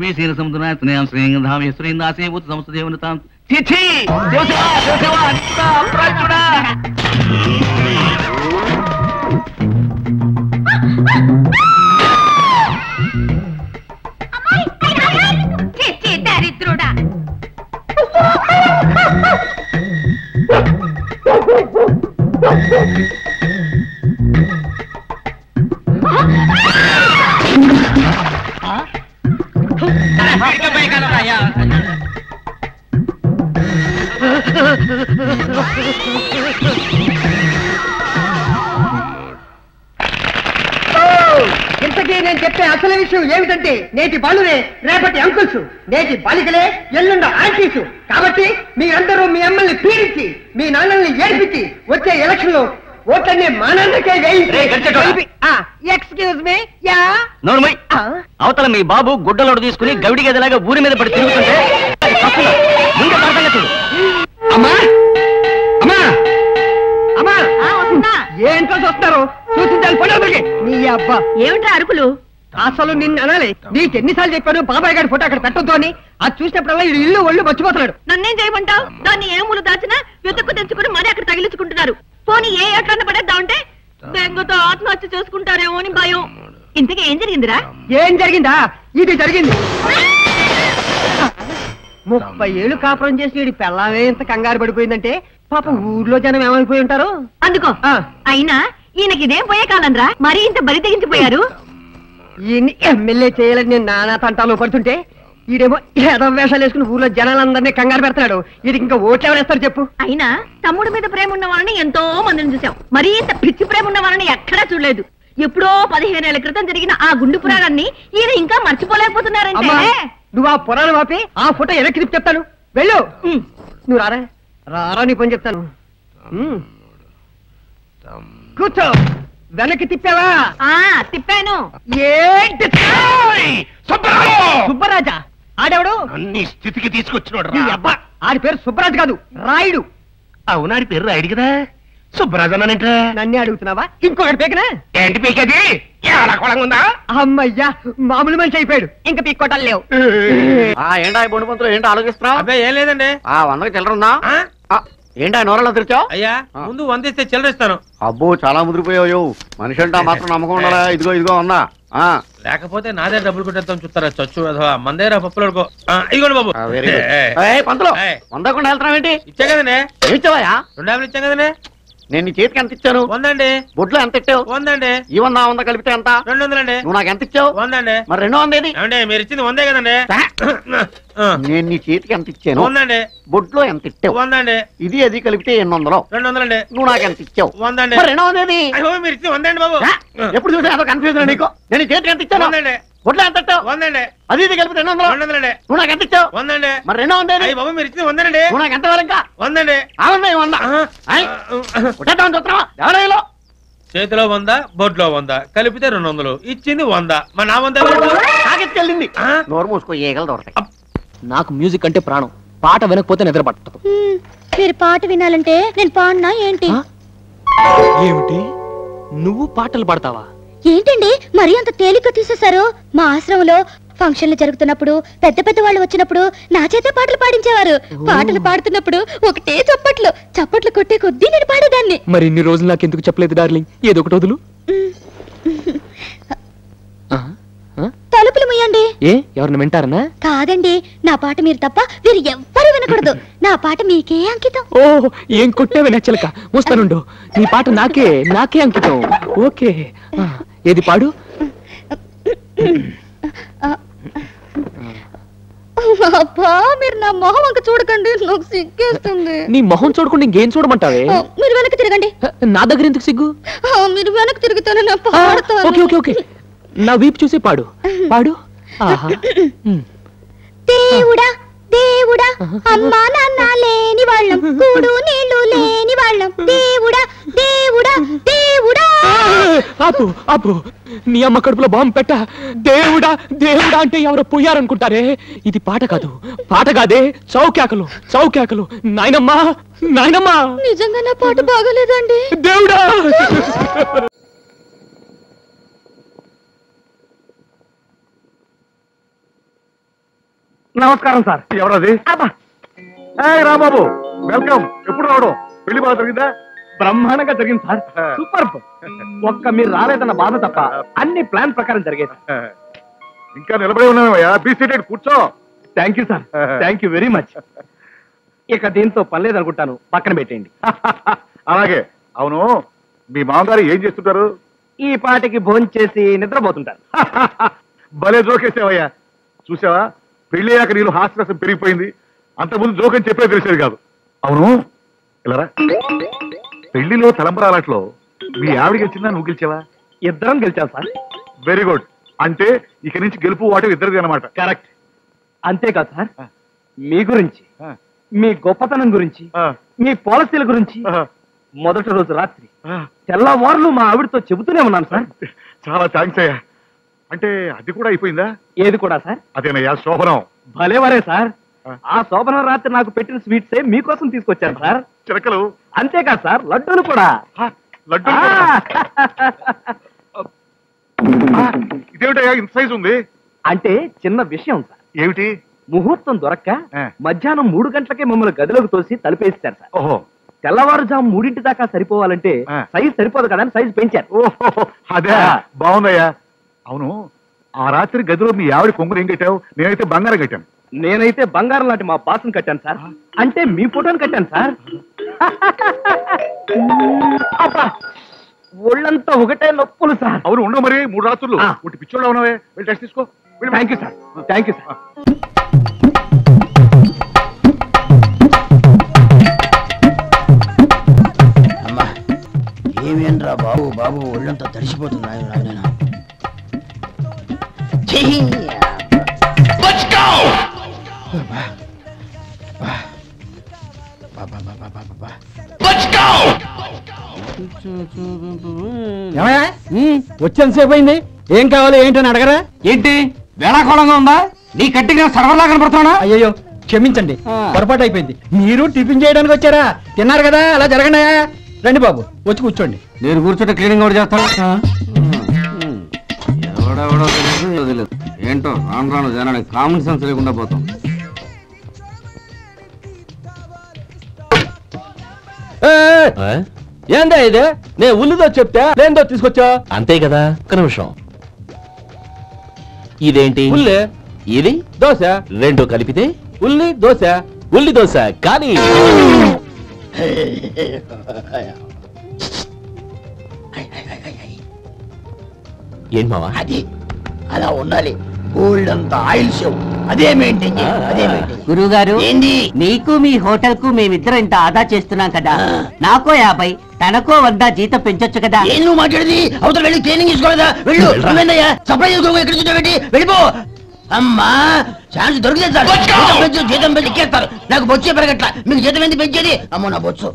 లక్ష్మీ శ్రీల సముద్రం శ్రీంధామ శ్రీందాసే భూత సంస్థ దరిద్రుడా ఇంతకీ నేను చెప్పే అసలు విషయం ఏమిటంటే నేటి బాలురే రేపటి అంకుల్స్, నేటి బాలికలే ఎల్లుండ ఆంటీసు. కాబట్టి మీరందరూ మీ అమ్మల్ని పీడించి మీ నాన్నల్ని ఏడిపించి వచ్చే ఎలక్షన్ లో ఓట్లన్నీ మా నాన్నకే వేయించి. ఎక్స్క్యూజ్ మీ, యా అవతల మీ బాబు గుడ్డలోడు తీసుకుని గవిడి గదిలాగా ఊరి మీద పడి తిరుగుతుంటే అమ్మా అమ్మా అమ్మా ఏంటో చూస్తున్నారు? చూసించాలి పడవకి నీ అబ్బా. ఏమిట్రా అరుపులు? అసలు నిన్ను అనాలి. నీకెన్నిసార్లు చెప్పాను బాబాయ్ గారి ఫోటో అక్కడ పెట్టొద్దు అని. అది చూసినప్పుడల్లా ఇది ఇల్లు ఒళ్ళు మర్చిపోతున్నాడు. నన్నేం చేయమంటావు? దాన్ని ఏ మూలు దాచినా వెతుక్కు తెచ్చుకుని మరీ అక్కడ తగిలించుకుంటున్నారు. పోనీ ఏ ఎట్లన్నా పడేద్దామంటే బెంగతో ఆత్మహత్య చేసుకుంటారేమో అని భయం. ఇంతకీ ఏం జరిగిందిరా? ఏం జరిగిందా? ఇది జరిగింది. 30 ఏళ్ళు కాపురం చేసి వీడి పెళ్ళామే ఇంత కంగారు పడిపోయిందంటే పాప ఊర్లో జనం ఏమైపోయి ఉంటారు. అందుకో అయినా ఈయనకి ఇదేం పోయే కాలంరా, మరీ ఇంత బరి తెగించిపోయారు. ఈయన్ని ఎమ్మెల్యే చేయాలని నేను నానా తంటాలు పడుతుంటే ఈడేమో ఏదో వేషాలు వేసుకుని ఊర్లో జనాలందరినీ కంగారు పెడుతున్నాడు. వీడికి ఇంకా ఓట్లు ఎవరేస్తారు చెప్పు? అయినా తమ్ముడి మీద ప్రేమ ఉన్న వాళ్ళని ఎంతో మందిని చూసాం, మరీ ఇంత పిచ్చి ప్రేమ ఉన్న వాళ్ళని ఎక్కడా చూడలేదు. ఎప్పుడో 15 ఏళ్ల క్రితం జరిగిన ఆ గుండు పురాణాన్ని ఈయన ఇంకా మర్చిపోలేకపోతున్నారంటే. నువ్వు ఆ పురాణం ఆపి ఆ ఫోటో వెనక్కి తిప్పి చెప్తాను. వెళ్ళు. నువ్వు రారా రారా నీ పని చెప్తాను. కూర్చో. వెనక్కి తిప్పావా? తిప్పాను. ఏంటి సుబ్బరాజా? ఆడెవడు? అన్ని స్థితికి తీసుకొచ్చినాడు. ఆడి పేరు సుబ్బరాజు కాదు, రాయుడు. అవునాడి పేరు రాయుడు కదా. సుబ్బరాజు అన్నానంట. నన్నే అడుగుతున్నావా? ఇంకొకటి పీకనా? ఏంటి పీకది? ఉందా? అమ్మయ్యా, మామూలు మనిషి అయిపోయాడు. ఇంకా పీక్కోటాలు లేవు. ఏంటా బొండు పంతులు ఏంటో ఆలోచిస్తున్నావు? అబ్బాయి ఏం లేదండి. 100కి చిల్లరుందా? ఏంటా నోరలో తెరిచావు? అయ్యా ముందు 100 ఇస్తే చిల్లరిస్తాను. అబ్బో చాలా ముదిరిపోయావు. మనిషి అంటే మాత్రం నమ్మకం ఉండాలా? ఇదిగో ఇదిగో ఉందా? లేకపోతే నాదే డబ్బులు కొట్టేద్దాం చూస్తారా చచ్చు అథవా మందేరా పప్పులు. ఇదిగోండి బాబు. పంతులు 100 కూడా వెళ్తున్నావేంటి? ఇచ్చా కదండి. ఇచ్చావా? 2 యాభలు ఇచ్చాం కదండి. నేను నీ చేతికి ఎంత ఇచ్చాను? 100 అండి. బొడ్లో ఎంత ఇచ్చావు? 100 అండి. ఈ 100 కలిపితే ఎంత? 200 అండి. నువ్వు నాకు ఎంత ఇచ్చావు? 100 అండి. మరి 200 ఏది? ఏమండి మీరు ఇచ్చింది 100 కదండి. నేను నీ చేతికి ఎంత ఇచ్చాను? 100 అండి. బొడ్లో ఎంత ఇచ్చావు? 100 అండి. ఇది అది కలిపితే 800. 200 అండి. నువ్వు నాకు ఎంత ఇచ్చావు? 100 అండి. 200 ఏది? మీరు ఇచ్చింది 100 అండి బాబు. ఎప్పుడు చూసినా అదో కన్ఫ్యూజన్ నీకు. నేను నీ చేతికి ఎంత ఇచ్చాను? 100 అండి. బొడ్లో ఎంత ఇచ్చావు? 100 అండి. అది ఇది కలిపితే 200. 200 అండి. నువ్వు నాకు ఎంత ఇచ్చావు? 100 అండి. మరి 200 ఏది? బాబు మీరు ఇచ్చింది 100 అండి. నువ్వు నాకు ఎంత ఇవ్వాలి? ఇంకా 100 అండి. అవునా 100? పుట్టేద్దామని చూస్తున్నావా? ఎవరైనా చేతిలో 100 బొడ్లో 100 కలిపితే 200. ఇచ్చింది 100. మరి నా 100 తాగెత్తుకెళ్ళింది. నోరు మూసుకో, ఏగలు దొరతాయి. నాకు మ్యూజిక్ అంటే ప్రాణం. పాట వినకపోతే నిద్ర పట్టదు. మీరు పాట వినాలంటే నేను పాడినా ఏంటి? ఏమిటి నువ్వు పాటలు పాడతావా? ఏంటండి మరీ అంత తేలిక తీసేశారు? మా ఆశ్రమంలో ఫంక్షన్లు జరుగుతున్నప్పుడు పెద్ద పెద్ద వాళ్ళు వచ్చినప్పుడు నా చేతే పాటలు పాడించేవారు. పాటలు పాడుతున్నప్పుడు ఒకటే చప్పట్లు చప్పట్లు కొట్టే కొద్దీ నేను పాడేదాన్ని. మరి ఇన్ని రోజులు నాకు ఎందుకు చెప్పలేదు డార్లింగ్? ఏదో ఒకటి వదులు. తలుపులు ముయ్యండి. ఏ ఎవరిని వింటారనా? కాదండి, నా పాట మీరు తప్ప వీరు ఎవ్వరు వినకూడదు. నా పాట మీకే అంకితం. ఓ ఏం కొట్టేవే నచ్చలక. మూస్తానుండు. నీ పాట నాకే అంకితం. ఓకే ఏది పాడు. అబ్బా మీరు నా మొహం అంక చూడకండి, నాకు సిగ్గేస్తుంది. నీ మొహం చూడకుండా ఇంకేం చూడమంటావే? మీరు వెనక్కి తిరగండి. నా దగ్గర ఎందుకు సిగ్గు? మీరు వెనక్కి తిరుగుతాను నా పాడతాను. ఓకే ఓకే ఓకే నా వీపు చూసి పాడు పాడు. దేవుడా దేవుడా అమ్మా నాన్న లేని వాళ్ళం, కూడు నీళ్లు లేని వాళ్ళం, దేవుడా దేవుడా దేవుడా. ఆపు ఆపు, నీ అమ్మ కడుపులో బాంబు పెట్ట. దేవుడా దేవుడా అంటే ఎవరో పోయారనుకుంటారే. ఇది పాట కాదు, పాట కాదే, చౌకేకలు చౌకేకలు. నాయనమ్మా నాయనమ్మా. నిజంగా నా పాట బాగలేదండి. దేవుడా. నమస్కారం సార్. ఎవరది? రాబాబు వెల్కమ్. ఎప్పుడు రావడం? పెళ్లి బాగా జరిగిందా? బ్రహ్మాండంగా జరిగింది సార్. సూపర్. ఒక్క మీరు రాలేదన్న బాధ తప్ప అన్ని ప్లాన్ ప్రకారం జరిగేది. ఇంకా నిలబడి ఉన్నావయ్యా. బీ సీటెడ్, కూర్చో. Thank you sir. Thank you very much. ఇక దీంతో పని లేదనుకుంటాను, పక్కన పెట్టేయండి. అలాగే. అవును, మీ మామగారు ఏం చేస్తుంటారు? ఈ పాటికి భోంచేసి నిద్రపోతుంటారు. భలే జోకేసావయ్యా. చూసావా, పెళ్లి అయ్యాక నీళ్ళు హాస్యరసం పెరిగిపోయింది. అంతకుముందు జోకని చెప్పే తెలిసేది కాదు. అవును, ఇలా పెళ్లిలో తలంబరాలట్లో మీ ఆవిడ గెలిచిందా, నువ్వు గెలిచావా? ఇద్దరం గెలిచాం సార్. Very good. అంటే ఇక నుంచి గెలుపు వాటి ఇద్దరిది అనమాట. కరెక్ట్. అంతేకాదు సార్, మీ గురించి, మీ గొప్పతనం గురించి, మీ పాలసీల గురించి మొదటి రోజు రాత్రి తెల్లవారులు మా ఆవిడతో చెబుతూనే ఉన్నాను సార్. చాలా థ్యాంక్స్ అయ్యా. అంటే అది కూడా అయిపోయిందా? ఏది కూడా సార్? అదేనయ్యా శోభనం. భలేవరే సార్. ఆ శోభనం రాత్రి నాకు పెట్టిన స్వీట్సే మీకోసం తీసుకొచ్చాను సార్. చిలకలు. అంతేకాదు సార్, లడ్డూలు కూడా. లడ్డు. ఇదేమిటయ్యా ఇంత సైజు ఉంది? అంటే చిన్న విషయం సార్. ఏమిటి? ముహూర్తం దొరక్క మధ్యాహ్నం 3 గంటలకే మమ్మల్ని గదిలోకి తోసి తలుపేస్తారు సార్. ఓహో. తెల్లవారుజాము 3 దాకా సరిపోవాలంటే సైజ్ సరిపోదు కదా అని సైజ్ పెంచారు. ఓహో, అదే బాగుందయ్యా. అవును, ఆ రాత్రి గదిలో మీ ఆవిడ కొంగురు ఏం కట్టావు? నేనైతే బంగారం కట్టాను. నేనైతే బంగారం లాంటి మా బాసును కట్టాను సార్. అంటే మీ ఫోటోని కట్టాను సార్. అబ్బా, ఒళ్ళంతా ఒకటే నొప్పులు సార్. అవును, ఉండవు మరి 3 రాత్రులు. ఒకటి పిచ్చోళ్ళు ఉన్నావే, వెళ్ళి టెస్ట్ తీసుకో. Thank you sir. Thank you sir. అమ్మా, ఏమేంట్రా బాబు బాబు ఒళ్ళంతా తడిసిపోతుంది. వచ్చేంతసేపు అయింది, ఏం కావాలి ఏంటని అడగరా? ఏంటి వేళాకోళంగా ఉందా? నీ కట్టిగా సర్వర్లా కనపడుతున్నా? అయ్యో క్షమించండి, పొరపాటు అయిపోయింది. మీరు టిఫిన్ చేయడానికి వచ్చారా? తిన్నారు కదా, అలా జరగండి. రండి బాబు, వచ్చి కూర్చోండి. నేను కూర్చుంటే క్లీనింగ్ కూడా చేస్తాను. ఎవడెవడో తెలియదు. ఏంటో రాను రాను జనానికి కామన్ సెన్స్ లేకుండా పోతాం. ఏందా ఇది? నేను ఉల్లిదో చెప్తే లేదో తీసుకొచ్చా. అంతే కదా. ఒక్క నిమిషం. ఇదేంటి? ఉల్లి. ఇది దోశ. రెండు కలిపితే ఉల్లి దోశ. ఉల్లి దోశ కానీ ఏం మావా? అది అలా ఉండాలి. గోల్డ్ అంత ఆయిల్ షో అదే మెయింటైన్ చేయాలి. అదే మెయింటైన్. గురువు గారు, ఏంది నీకు మీ హోటల్ కు మేమిద్దరం ఇంత ఆదా చేస్తున్నాం కదా, నాకో 50 తనకో 100 జీతం పెంచొచ్చు కదా. ఏం నువ్వు మాట్లాడేది? అవతల వెళ్ళి ట్రైనింగ్ తీసుకోలేదా? వెళ్ళు. సప్లై చేసుకో. ఎక్కడ చూడబెట్టి వెళ్ళిపో. అమ్మా, ఛాన్స్ దొరికితే చాలు. జీతం పెంచి ఎక్కేస్తారు. నాకు బొచ్చే పెరగట్ల. మీకు జీతం ఎందుకు పెంచేది? అమ్మో నా బొచ్చు.